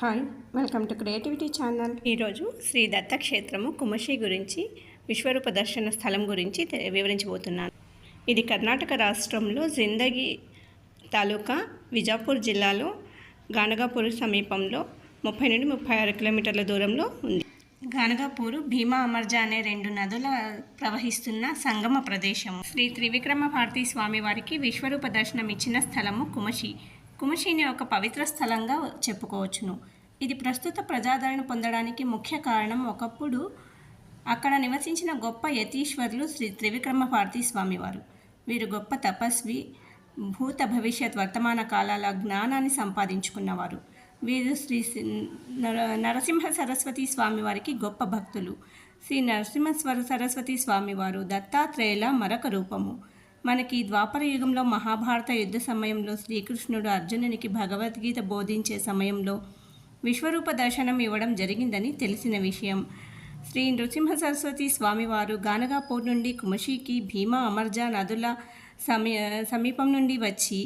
Hi, welcome to creativity channel. ఈరోజు శ్రీ దత్తక్షేత్రము కుమషి గురించి, విశ్వరూప దర్శన స్థలం గురించి వివరించబోతున్నాను. ఇది కర్ణాటక రాష్ట్రంలో జిందగి తాలూకా విజాపూర్ జిల్లాలో గానగాపూర్ సమీపంలో 30 నుండి 36 కిలోమీటర్ల దూరంలో ఉంది. గానగాపూరు భీమా అమర్జ అనే 2 నదుల ప్రవహిస్తున్న సంగమ ప్రదేశం. శ్రీ త్రివిక్రమ భారతీ స్వామి వారికి విశ్వరూప దర్శనం ఇచ్చిన స్థలము కుమషి. కుమషిని ఒక పవిత్ర స్థలంగా చెప్పుకోవచ్చును. ఇది ప్రస్తుత ప్రజాదరణ పొందడానికి ముఖ్య కారణం ఒకప్పుడు అక్కడ నివసించిన గొప్ప యతీశ్వరులు శ్రీ త్రివిక్రమ భారతీ స్వామివారు. వీరు గొప్ప తపస్వి, భూత భవిష్యత్ వర్తమాన కాలాల జ్ఞానాన్ని సంపాదించుకున్నవారు. వీరు శ్రీ నరసింహ సరస్వతి స్వామివారికి గొప్ప భక్తులు. శ్రీ నరసింహ సరస్వతి స్వామివారు దత్తాత్రేయుల మరొక రూపము. మనకి ద్వాపర యుగంలో మహాభారత యుద్ధ సమయంలో శ్రీకృష్ణుడు అర్జునునికి భగవద్గీత బోధించే సమయంలో విశ్వరూప దర్శనం ఇవ్వడం జరిగిందని తెలిసిన విషయం. శ్రీ నృసింహ సరస్వతి స్వామివారు గానగాపూర్ నుండి కుమషికి భీమా అమర్జ నదుల సమీపం నుండి వచ్చి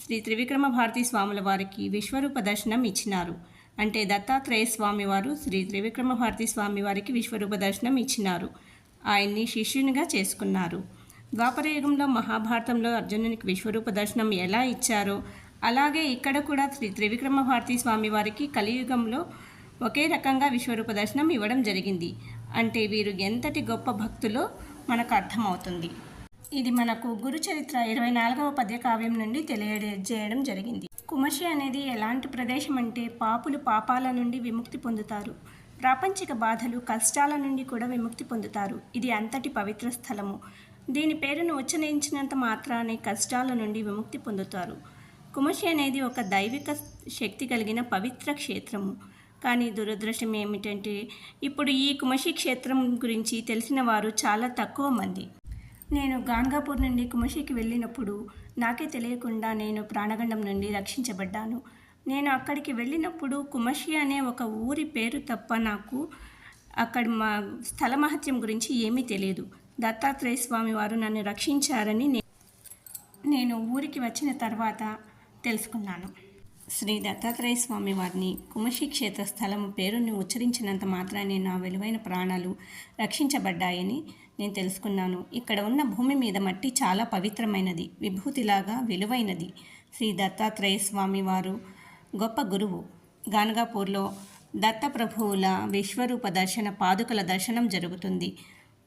శ్రీ త్రివిక్రమ భారతీ స్వాముల వారికి విశ్వరూప దర్శనం ఇచ్చినారు. అంటే దత్తాత్రేయ స్వామివారు శ్రీ త్రివిక్రమ భారతీ స్వామి వారికి విశ్వరూప దర్శనం ఇచ్చినారు. ఆయన్ని శిష్యునిగా చేసుకున్నారు. ద్వాపరయుగంలో మహాభారతంలో అర్జునునికి విశ్వరూప దర్శనం ఎలా ఇచ్చారో అలాగే ఇక్కడ కూడా శ్రీ త్రివిక్రమ భారతీ స్వామి వారికి కలియుగంలో ఒకే రకంగా విశ్వరూప దర్శనం ఇవ్వడం జరిగింది. అంటే వీరు ఎంతటి గొప్ప భక్తులో మనకు అర్థమవుతుంది. ఇది మనకు గురుచరిత్ర 24వ పద్యకావ్యం నుండి తెలియజేయడం జరిగింది. కుమషి అనేది ఎలాంటి ప్రదేశం అంటే పాపులు పాపాల నుండి విముక్తి పొందుతారు, ప్రాపంచిక బాధలు కష్టాల నుండి కూడా విముక్తి పొందుతారు. ఇది అంతటి పవిత్ర స్థలము. దీని పేరును ఉచ్చరించినంత మాత్రానే కష్టాల నుండి విముక్తి పొందుతారు. కుమషి అనేది ఒక దైవిక శక్తి కలిగిన పవిత్ర క్షేత్రము. కానీ దురదృష్టం ఏమిటంటే ఇప్పుడు ఈ కుమషి క్షేత్రం గురించి తెలిసిన వారు చాలా తక్కువ మంది. నేను గానగాపూర్ నుండి కుమషికి వెళ్ళినప్పుడు నాకే తెలియకుండా నేను ప్రాణగండం నుండి రక్షించబడ్డాను. నేను అక్కడికి వెళ్ళినప్పుడు కుమషి అనే ఒక ఊరి పేరు తప్ప నాకు అక్కడ మా స్థల మహత్యం గురించి ఏమీ తెలియదు. దత్తాత్రేయ స్వామి వారు నన్ను రక్షించారని నేను ఊరికి వచ్చిన తర్వాత తెలుసుకున్నాను. శ్రీ దత్తాత్రేయ స్వామి వారిని కుమషి క్షేత్ర స్థలం పేరుని ఉచ్చరించినంత మాత్రాన్ని నా విలువైన ప్రాణాలు రక్షించబడ్డాయని నేను తెలుసుకున్నాను. ఇక్కడ ఉన్న భూమి మీద మట్టి చాలా పవిత్రమైనది, విభూతిలాగా విలువైనది. శ్రీ దత్తాత్రేయ స్వామి వారు గొప్ప గురువు. గానగాపూర్లో దత్తప్రభువుల విశ్వరూప దర్శన పాదుకల దర్శనం జరుగుతుంది.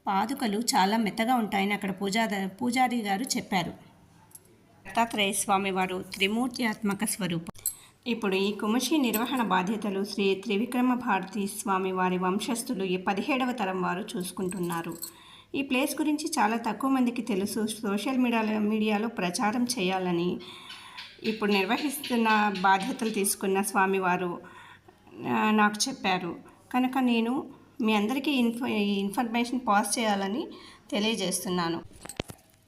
పాదుకలు చాలా మెత్తగా ఉంటాయని అక్కడ పూజారి గారు చెప్పారు. దత్తాత్రేయ స్వామివారు త్రిమూర్త్యాత్మక స్వరూపం. ఇప్పుడు ఈ కుమషి నిర్వహణ బాధ్యతలు శ్రీ త్రివిక్రమ భారతీ స్వామి వారి వంశస్థులు ఈ 17వ తరం వారు చూసుకుంటున్నారు. ఈ ప్లేస్ గురించి చాలా తక్కువ మందికి తెలుసు. సోషల్ మీడియాలో ప్రచారం చేయాలని ఇప్పుడు నిర్వహిస్తున్న బాధ్యతలు తీసుకున్న స్వామివారు నాకు చెప్పారు. కనుక నేను మీ అందరికీ ఇన్ఫర్మేషన్ పాస్ చేయాలని తెలియజేస్తున్నాను.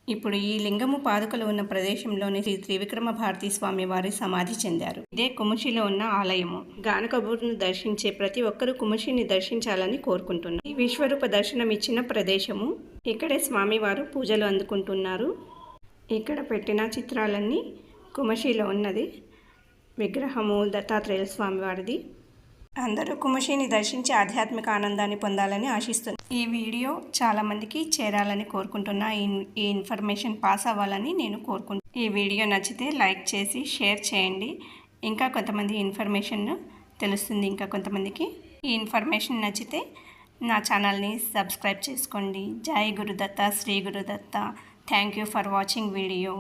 ఇప్పుడు ఈ లింగము పాదుకలు ఉన్న ప్రదేశంలోని శ్రీ త్రివిక్రమ భారతీ స్వామి వారి సమాధి చెందారు. ఇదే కుమషిలో ఉన్న ఆలయము. గానగాపూర్ను దర్శించే ప్రతి ఒక్కరూ కుమషిని దర్శించాలని కోరుకుంటున్నారు. ఈ విశ్వరూప దర్శనం ఇచ్చిన ప్రదేశము. ఇక్కడే స్వామివారు పూజలు అందుకుంటున్నారు. ఇక్కడ పెట్టిన చిత్రాలన్నీ కుమషిలో ఉన్నది. విగ్రహము దత్తాత్రేయ స్వామి వారిది. అందరూ కుమషిని దర్శించి ఆధ్యాత్మిక ఆనందాన్ని పొందాలని ఆశిస్తున్నారు. ఈ వీడియో చాలామందికి చేరాలని కోరుకుంటున్నా. ఈ ఇన్ఫర్మేషన్ పాస్ అవ్వాలని నేను కోరుకుంటున్నాను. ఈ వీడియో నచ్చితే లైక్ చేసి షేర్ చేయండి. ఇంకా కొంతమంది ఇన్ఫర్మేషన్ తెలుస్తుంది. ఇంకా కొంతమందికి ఈ ఇన్ఫర్మేషన్ నచ్చితే నా ఛానల్ని సబ్స్క్రైబ్ చేసుకోండి. జై Gurudatta, Shri Gurudatta. Thank you for watching video.